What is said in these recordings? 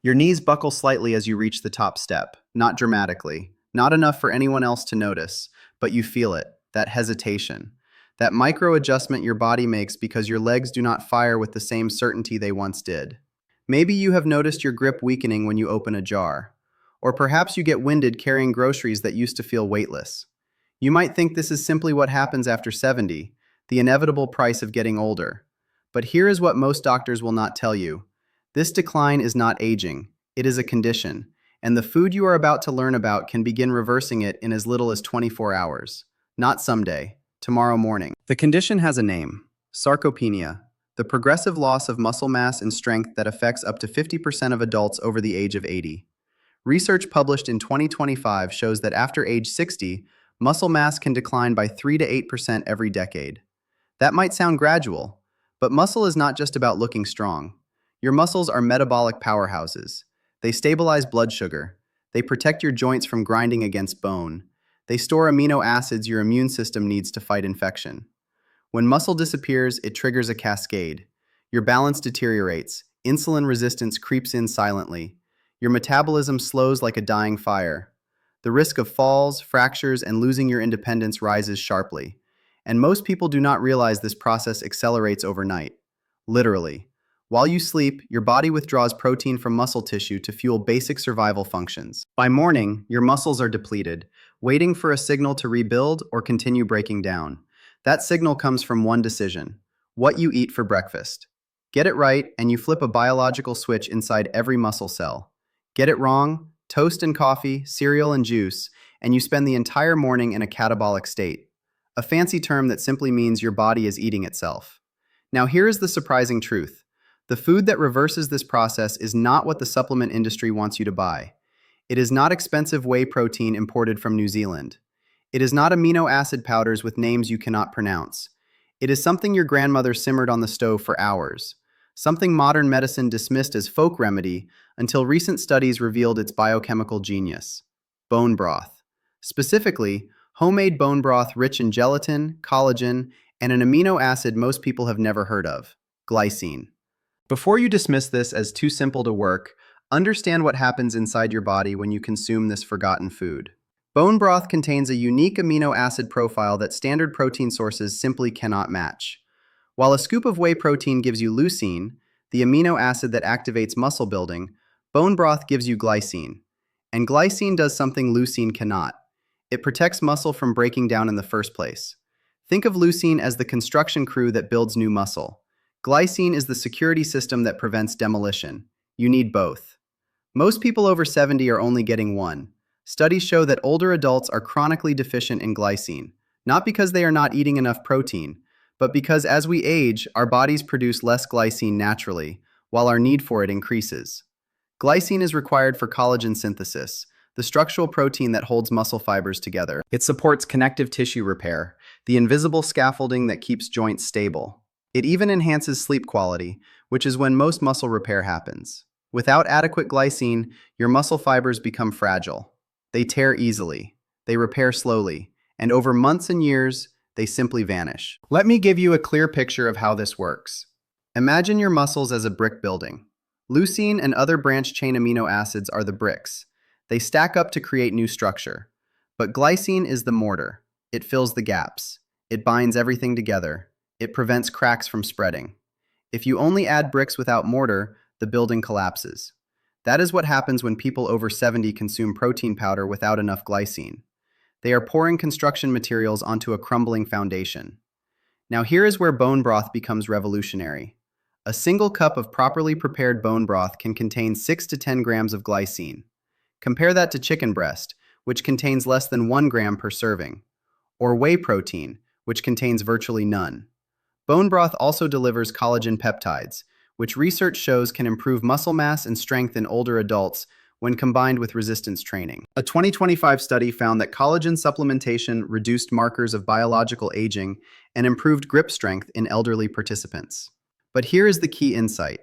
Your knees buckle slightly as you reach the top step, not dramatically, not enough for anyone else to notice, but you feel it, that hesitation, that micro adjustment your body makes because your legs do not fire with the same certainty they once did. Maybe you have noticed your grip weakening when you open a jar, or perhaps you get winded carrying groceries that used to feel weightless. You might think this is simply what happens after 70, the inevitable price of getting older. But here is what most doctors will not tell you. This decline is not aging, it is a condition, and the food you are about to learn about can begin reversing it in as little as 24 hours. Not someday, tomorrow morning. The condition has a name: sarcopenia, the progressive loss of muscle mass and strength that affects up to 50% of adults over the age of 80. Research published in 2025 shows that after age 60, muscle mass can decline by 3 to 8% every decade. That might sound gradual, but muscle is not just about looking strong. Your muscles are metabolic powerhouses. They stabilize blood sugar. They protect your joints from grinding against bone. They store amino acids your immune system needs to fight infection. When muscle disappears, it triggers a cascade. Your balance deteriorates. Insulin resistance creeps in silently. Your metabolism slows like a dying fire. The risk of falls, fractures, and losing your independence rises sharply. And most people do not realize this process accelerates overnight. Literally. While you sleep, your body withdraws protein from muscle tissue to fuel basic survival functions. By morning, your muscles are depleted, waiting for a signal to rebuild or continue breaking down. That signal comes from one decision: what you eat for breakfast. Get it right, and you flip a biological switch inside every muscle cell. Get it wrong, toast and coffee, cereal and juice, and you spend the entire morning in a catabolic state. A fancy term that simply means your body is eating itself. Now here is the surprising truth. The food that reverses this process is not what the supplement industry wants you to buy. It is not expensive whey protein imported from New Zealand. It is not amino acid powders with names you cannot pronounce. It is something your grandmother simmered on the stove for hours. Something modern medicine dismissed as folk remedy until recent studies revealed its biochemical genius: bone broth. Specifically, homemade bone broth rich in gelatin, collagen, and an amino acid most people have never heard of: glycine. Before you dismiss this as too simple to work, understand what happens inside your body when you consume this forgotten food. Bone broth contains a unique amino acid profile that standard protein sources simply cannot match. While a scoop of whey protein gives you leucine, the amino acid that activates muscle building, bone broth gives you glycine. And glycine does something leucine cannot. It protects muscle from breaking down in the first place. Think of leucine as the construction crew that builds new muscle. Glycine is the security system that prevents demolition. You need both. Most people over 70 are only getting one. Studies show that older adults are chronically deficient in glycine, not because they are not eating enough protein, but because as we age, our bodies produce less glycine naturally, while our need for it increases. Glycine is required for collagen synthesis, the structural protein that holds muscle fibers together. It supports connective tissue repair, the invisible scaffolding that keeps joints stable. It even enhances sleep quality, which is when most muscle repair happens. Without adequate glycine, your muscle fibers become fragile. They tear easily, they repair slowly, and over months and years, they simply vanish. Let me give you a clear picture of how this works. Imagine your muscles as a brick building. Leucine and other branch-chain amino acids are the bricks. They stack up to create new structure. But glycine is the mortar. It fills the gaps. It binds everything together. It prevents cracks from spreading. If you only add bricks without mortar, the building collapses. That is what happens when people over 70 consume protein powder without enough glycine. They are pouring construction materials onto a crumbling foundation. Now here is where bone broth becomes revolutionary. A single cup of properly prepared bone broth can contain 6 to 10 grams of glycine. Compare that to chicken breast, which contains less than 1 gram per serving, or whey protein, which contains virtually none. Bone broth also delivers collagen peptides, which research shows can improve muscle mass and strength in older adults when combined with resistance training. A 2025 study found that collagen supplementation reduced markers of biological aging and improved grip strength in elderly participants. But here is the key insight.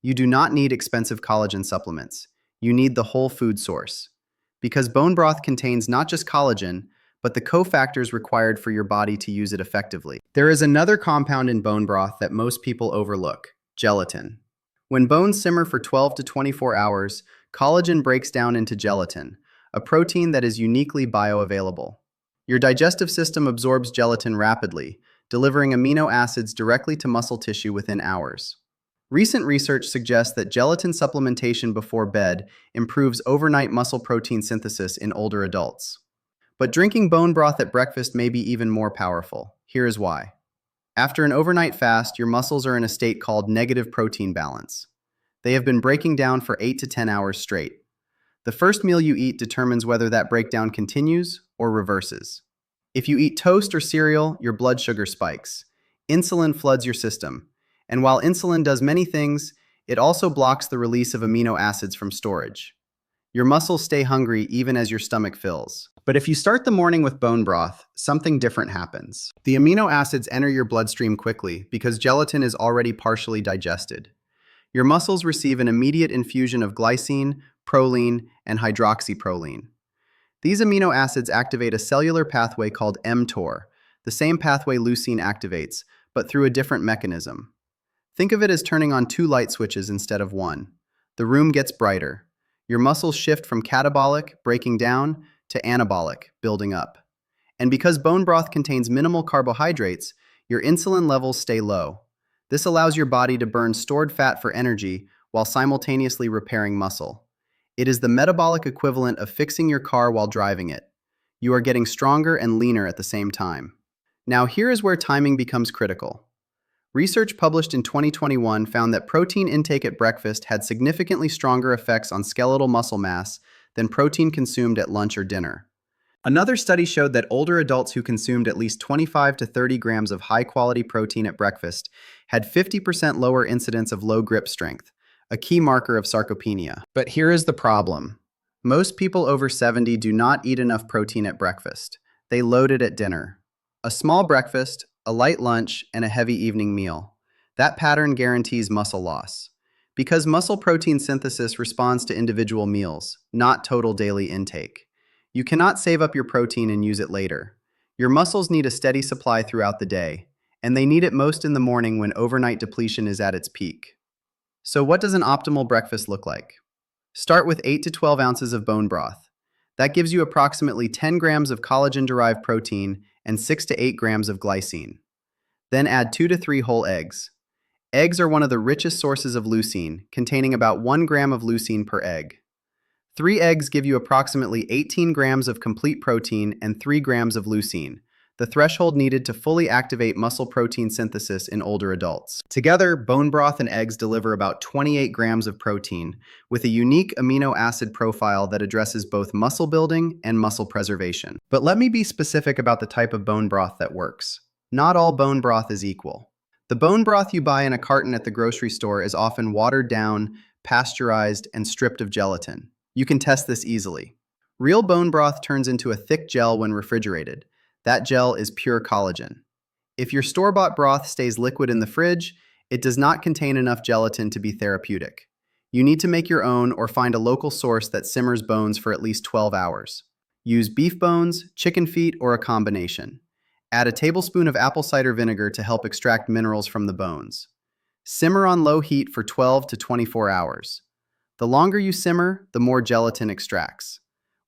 You do not need expensive collagen supplements. You need the whole food source. Because bone broth contains not just collagen, but the cofactors required for your body to use it effectively. There is another compound in bone broth that most people overlook: gelatin. When bones simmer for 12 to 24 hours, collagen breaks down into gelatin, a protein that is uniquely bioavailable. Your digestive system absorbs gelatin rapidly, delivering amino acids directly to muscle tissue within hours. Recent research suggests that gelatin supplementation before bed improves overnight muscle protein synthesis in older adults. But drinking bone broth at breakfast may be even more powerful. Here is why. After an overnight fast, your muscles are in a state called negative protein balance. They have been breaking down for 8 to 10 hours straight. The first meal you eat determines whether that breakdown continues or reverses. If you eat toast or cereal, your blood sugar spikes. Insulin floods your system. And while insulin does many things, it also blocks the release of amino acids from storage. Your muscles stay hungry even as your stomach fills. But if you start the morning with bone broth, something different happens. The amino acids enter your bloodstream quickly because gelatin is already partially digested. Your muscles receive an immediate infusion of glycine, proline, and hydroxyproline. These amino acids activate a cellular pathway called mTOR, the same pathway leucine activates, but through a different mechanism. Think of it as turning on 2 light switches instead of 1. The room gets brighter. Your muscles shift from catabolic, breaking down, to anabolic, building up. And because bone broth contains minimal carbohydrates, your insulin levels stay low. This allows your body to burn stored fat for energy while simultaneously repairing muscle. It is the metabolic equivalent of fixing your car while driving it. You are getting stronger and leaner at the same time. Now here is where timing becomes critical. Research published in 2021 found that protein intake at breakfast had significantly stronger effects on skeletal muscle mass than protein consumed at lunch or dinner. Another study showed that older adults who consumed at least 25 to 30 grams of high-quality protein at breakfast had 50% lower incidence of low grip strength, a key marker of sarcopenia. But here is the problem. Most people over 70 do not eat enough protein at breakfast. They load it at dinner. A small breakfast, a light lunch, and a heavy evening meal. That pattern guarantees muscle loss. Because muscle protein synthesis responds to individual meals, not total daily intake. You cannot save up your protein and use it later. Your muscles need a steady supply throughout the day, and they need it most in the morning when overnight depletion is at its peak. So what does an optimal breakfast look like? Start with 8 to 12 ounces of bone broth. That gives you approximately 10 grams of collagen-derived protein and 6 to 8 grams of glycine. Then add 2 to 3 whole eggs. Eggs are one of the richest sources of leucine, containing about 1 gram of leucine per egg. 3 eggs give you approximately 18 grams of complete protein and 3 grams of leucine, the threshold needed to fully activate muscle protein synthesis in older adults. Together, bone broth and eggs deliver about 28 grams of protein, with a unique amino acid profile that addresses both muscle building and muscle preservation. But let me be specific about the type of bone broth that works. Not all bone broth is equal. The bone broth you buy in a carton at the grocery store is often watered down, pasteurized, and stripped of gelatin. You can test this easily. Real bone broth turns into a thick gel when refrigerated. That gel is pure collagen. If your store-bought broth stays liquid in the fridge, it does not contain enough gelatin to be therapeutic. You need to make your own or find a local source that simmers bones for at least 12 hours. Use beef bones, chicken feet, or a combination. Add a tablespoon of apple cider vinegar to help extract minerals from the bones. Simmer on low heat for 12 to 24 hours. The longer you simmer, the more gelatin extracts.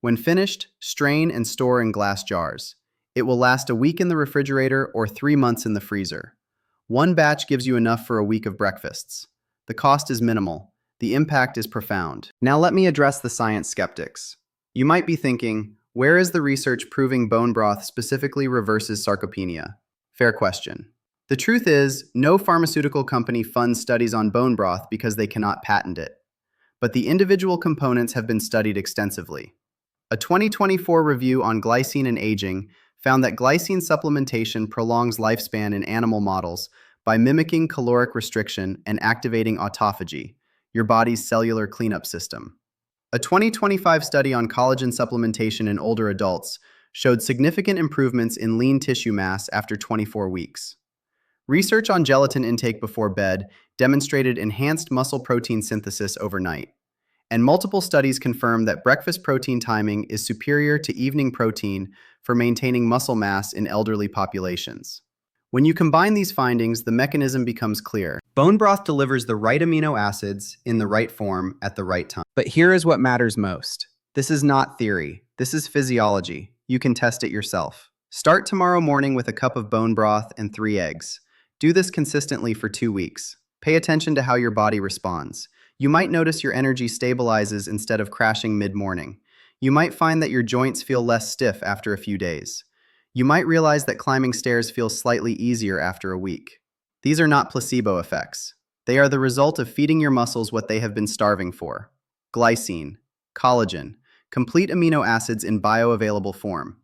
When finished, strain and store in glass jars. It will last a week in the refrigerator or 3 months in the freezer. One batch gives you enough for a week of breakfasts. The cost is minimal. The impact is profound. Now let me address the science skeptics. You might be thinking, where is the research proving bone broth specifically reverses sarcopenia? Fair question. The truth is, no pharmaceutical company funds studies on bone broth because they cannot patent it. But the individual components have been studied extensively. A 2024 review on glycine and aging found that glycine supplementation prolongs lifespan in animal models by mimicking caloric restriction and activating autophagy, your body's cellular cleanup system. A 2025 study on collagen supplementation in older adults showed significant improvements in lean tissue mass after 24 weeks. Research on gelatin intake before bed demonstrated enhanced muscle protein synthesis overnight. And multiple studies confirm that breakfast protein timing is superior to evening protein for maintaining muscle mass in elderly populations. When you combine these findings, the mechanism becomes clear. Bone broth delivers the right amino acids in the right form at the right time. But here is what matters most. This is not theory. This is physiology. You can test it yourself. Start tomorrow morning with a cup of bone broth and 3 eggs. Do this consistently for 2 weeks. Pay attention to how your body responds. You might notice your energy stabilizes instead of crashing mid-morning. You might find that your joints feel less stiff after a few days. You might realize that climbing stairs feels slightly easier after a week. These are not placebo effects. They are the result of feeding your muscles what they have been starving for: glycine, collagen, complete amino acids in bioavailable form.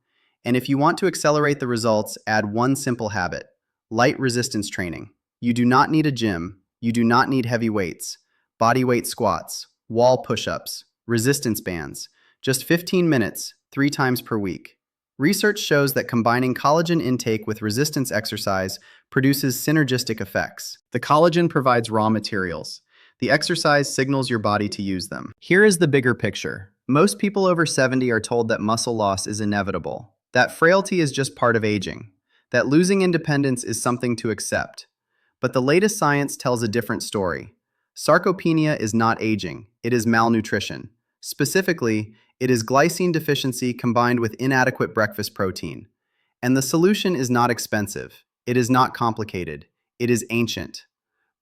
And if you want to accelerate the results, add one simple habit: light resistance training. You do not need a gym. You do not need heavy weights, body weight squats, wall push-ups, resistance bands. Just 15 minutes, 3 times per week. Research shows that combining collagen intake with resistance exercise produces synergistic effects. The collagen provides raw materials. The exercise signals your body to use them. Here is the bigger picture. Most people over 70 are told that muscle loss is inevitable, that frailty is just part of aging, that losing independence is something to accept. But the latest science tells a different story. Sarcopenia is not aging, it is malnutrition. Specifically, it is glycine deficiency combined with inadequate breakfast protein. And the solution is not expensive. It is not complicated. It is ancient.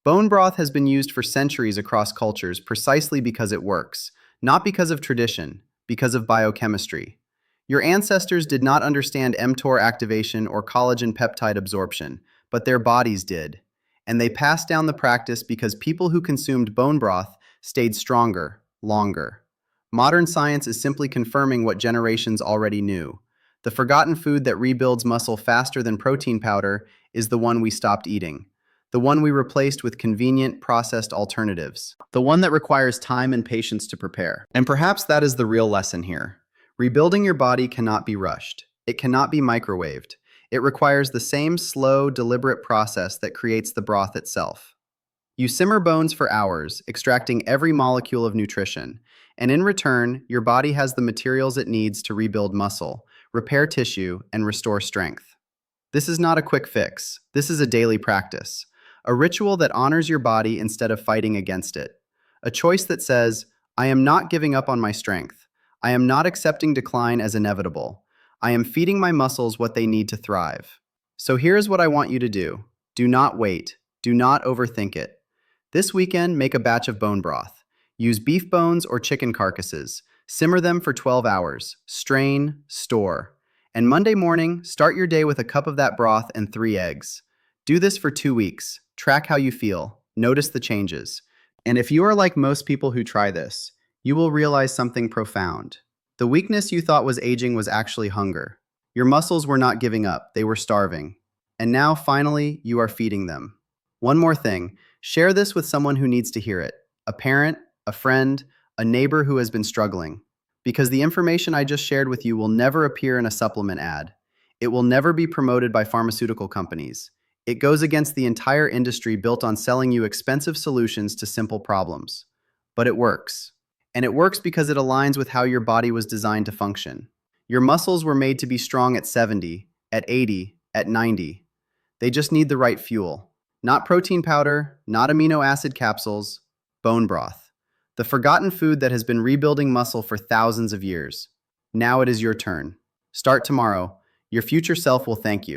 Bone broth has been used for centuries across cultures precisely because it works, not because of tradition, because of biochemistry. Your ancestors did not understand mTOR activation or collagen peptide absorption, but their bodies did. And they passed down the practice because people who consumed bone broth stayed stronger, longer. Modern science is simply confirming what generations already knew. The forgotten food that rebuilds muscle faster than protein powder is the one we stopped eating. The one we replaced with convenient, processed alternatives. The one that requires time and patience to prepare. And perhaps that is the real lesson here. Rebuilding your body cannot be rushed. It cannot be microwaved. It requires the same slow, deliberate process that creates the broth itself. You simmer bones for hours, extracting every molecule of nutrition, and in return, your body has the materials it needs to rebuild muscle, repair tissue, and restore strength. This is not a quick fix. This is a daily practice, a ritual that honors your body instead of fighting against it, a choice that says, I am not giving up on my strength. I am not accepting decline as inevitable. I am feeding my muscles what they need to thrive. So here's what I want you to do. Do not wait. Do not overthink it. This weekend, make a batch of bone broth. Use beef bones or chicken carcasses. Simmer them for 12 hours. Strain, store. And Monday morning, start your day with a cup of that broth and 3 eggs. Do this for 2 weeks. Track how you feel. Notice the changes. And if you are like most people who try this, you will realize something profound. The weakness you thought was aging was actually hunger. Your muscles were not giving up, they were starving. And now, finally, you are feeding them. One more thing, share this with someone who needs to hear it. A parent, a friend, a neighbor who has been struggling. Because the information I just shared with you will never appear in a supplement ad. It will never be promoted by pharmaceutical companies. It goes against the entire industry built on selling you expensive solutions to simple problems. But it works. And it works because it aligns with how your body was designed to function. Your muscles were made to be strong at 70, at 80, at 90. They just need the right fuel. Not protein powder, not amino acid capsules, bone broth. The forgotten food that has been rebuilding muscle for thousands of years. Now it is your turn. Start tomorrow. Your future self will thank you.